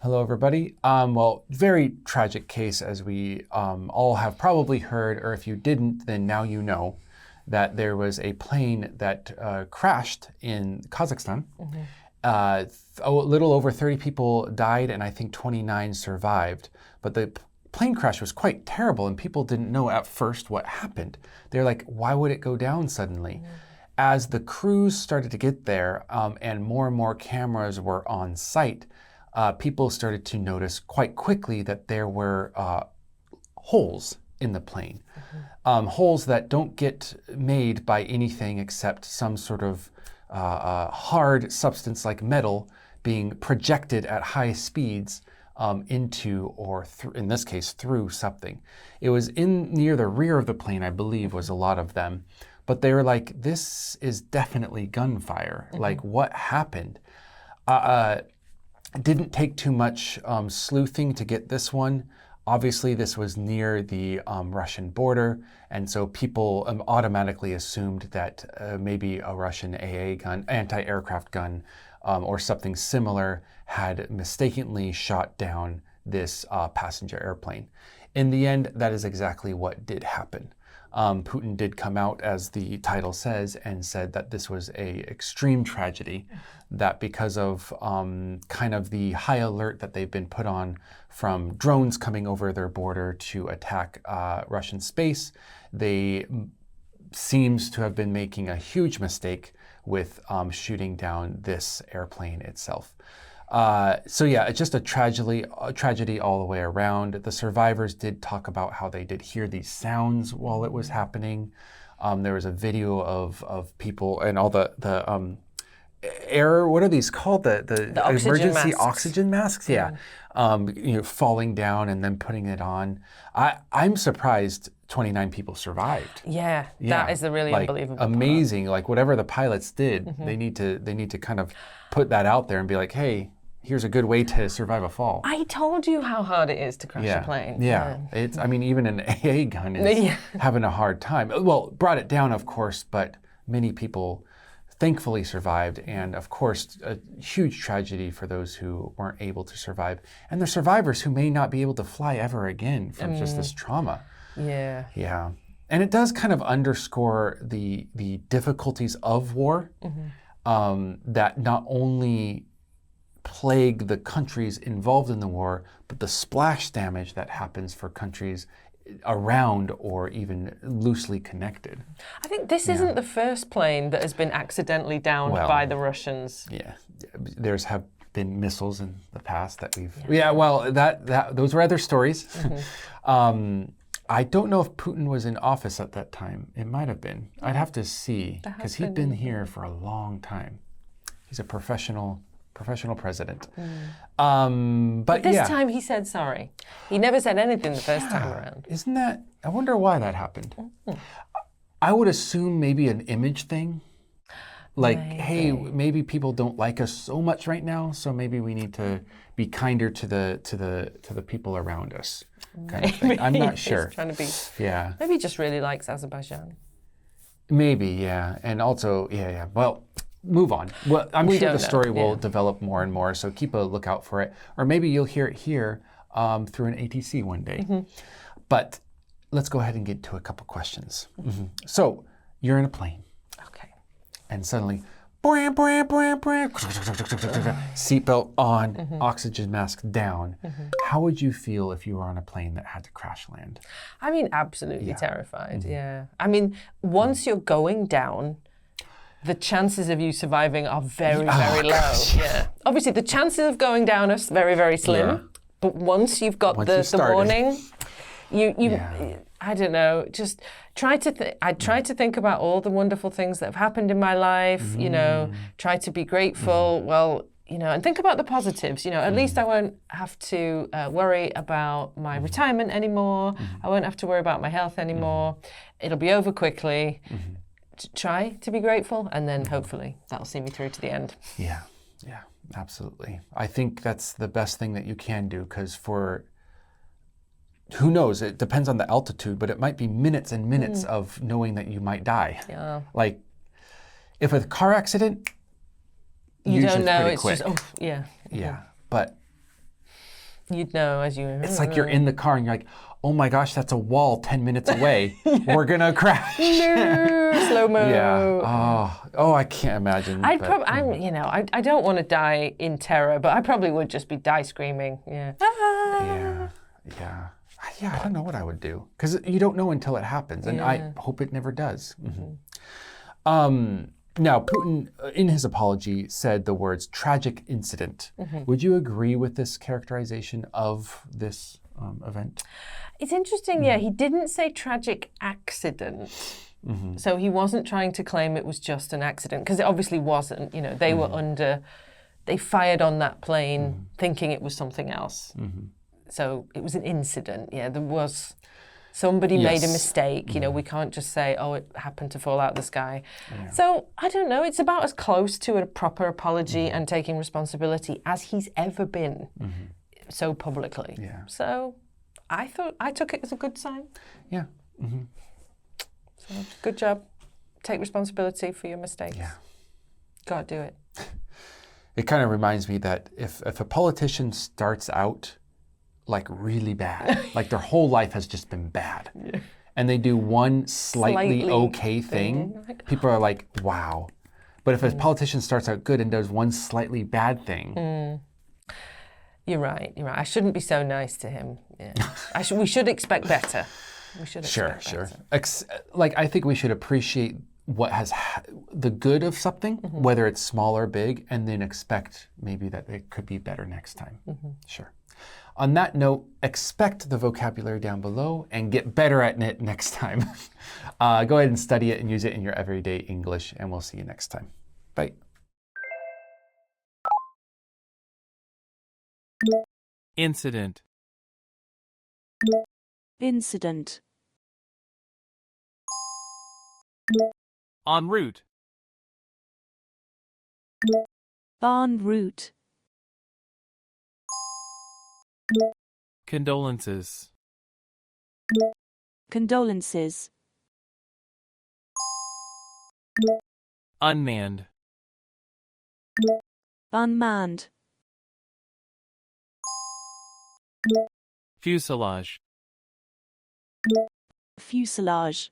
Hello, everybody. Well, very tragic case, as we all have probably heard, or if you didn't, then now you know, that there was a plane that crashed in Kazakhstan. A little over 30 people died, and I think 29 survived. But the plane crash was quite terrible, and people didn't know at first what happened. They're like, why would it go down suddenly? As the crews started to get there, and more cameras were on site, people started to notice quite quickly that there were holes in the plane. Holes that don't get made by anything except some sort of hard substance like metal being projected at high speeds into, or in this case, through something. It was near the rear of the plane, I believe, was a lot of them. But they were like, this is definitely gunfire. Like, what happened? It didn't take too much sleuthing to get this one. Obviously, this was near the Russian border, and so people automatically assumed that maybe a Russian AA gun, anti-aircraft gun, or something similar had mistakenly shot down this passenger airplane. In the end, that is exactly what did happen. Putin did come out, as the title says, and said that this was an extreme tragedy, that because of kind of the high alert that they've been put on from drones coming over their border to attack Russian space, they seems to have been making a huge mistake with shooting down this airplane itself. So yeah, it's just a tragedy all the way around. The survivors did talk about how they did hear these sounds while it was happening. There was a video of people and all the air, what are these called? The emergency oxygen masks? Yeah. Falling down and then putting it on. I'm surprised 29 people survived. Yeah, that is a really unbelievable amazing. Part. Like whatever the pilots did, they need to kind of put that out there and be like, hey, here's a good way to survive a fall. I told you how hard it is to crash a plane. Yeah, it's. I mean, even an AA gun is having a hard time. Well, brought it down, of course, but many people thankfully survived, and of course, a huge tragedy for those who weren't able to survive, and the survivors who may not be able to fly ever again from just this trauma. Yeah. Yeah, and it does kind of underscore the difficulties of war, that not only plague the countries involved in the war, but the splash damage that happens for countries around or even loosely connected. I think this isn't the first plane that has been accidentally downed by the Russians. Yeah, have been missiles in the past that we've. Yeah, well, that those were other stories. I don't know if Putin was in office at that time. It might have been. I'd have to see, because he'd been here for a long time. He's a professional president. But this time he said sorry. He never said anything the first time around. Isn't that, I wonder why that happened. I would assume maybe an image thing. Like, hey, maybe people don't like us so much right now, so maybe we need to be kinder to the people around us. Kind of thing. I'm not sure. He's trying to be. Yeah. Maybe he just really likes Azerbaijan. Maybe, yeah. And also, well, move on. Well, I'm sure the story will develop more and more, so keep a lookout for it. Or maybe you'll hear it here through an ATC one day. But let's go ahead and get to a couple questions. So you're in a plane. Okay. And suddenly, seatbelt on, oxygen mask down. How would you feel if you were on a plane that had to crash land? I mean, absolutely terrified, I mean, once you're going down, the chances of you surviving are very, very low. Yeah. Obviously, the chances of going down are very, very slim. But once you've got the warning, I don't know, just I try to think about all the wonderful things that have happened in my life, try to be grateful, and think about the positives, at least I won't have to worry about my retirement anymore. I won't have to worry about my health anymore. It'll be over quickly. Try to be grateful, and then hopefully that'll see me through to the end. Yeah, absolutely. I think that's the best thing that you can do, because for who knows, it depends on the altitude, but it might be minutes and minutes of knowing that you might die. Yeah. Like, if a car accident, you don't know, it's quick. just, Yeah, but You'd know as you... It's like you're in the car and you're like, oh my gosh, that's a wall 10 minutes away. We're going to crash. No, slow-mo. Yeah. Oh, I can't imagine. I don't want to die in terror, but I probably would just die screaming. Yeah. Yeah. I don't know what I would do because you don't know until it happens, and I hope it never does. Now, Putin, in his apology, said the words tragic incident. Would you agree with this characterization of this event? It's interesting, he didn't say tragic accident. So he wasn't trying to claim it was just an accident, because it obviously wasn't. They were they fired on that plane thinking it was something else. So it was an incident. There was... Somebody made a mistake. We can't just say, oh, it happened to fall out of the sky. Yeah. So, I don't know. It's about as close to a proper apology and taking responsibility as he's ever been so publicly. Yeah. So, I took it as a good sign. Yeah. So, good job. Take responsibility for your mistakes. Yeah. Gotta do it. It kind of reminds me that if a politician starts out like really bad, like their whole life has just been bad, and they do one slightly okay thing, people are like, wow. But if a politician starts out good and does one slightly bad thing... You're right. I shouldn't be so nice to him. Yeah. We should expect better. We should expect better. I think we should appreciate what has the good of something, whether it's small or big, and then expect maybe that it could be better next time. Sure. On that note, expect the vocabulary down below and get better at it next time. Go ahead and study it and use it in your everyday English, and we'll see you next time. Bye. Incident. Incident. En route. En route. Condolences. Condolences. Unmanned. Unmanned. Fuselage. Fuselage.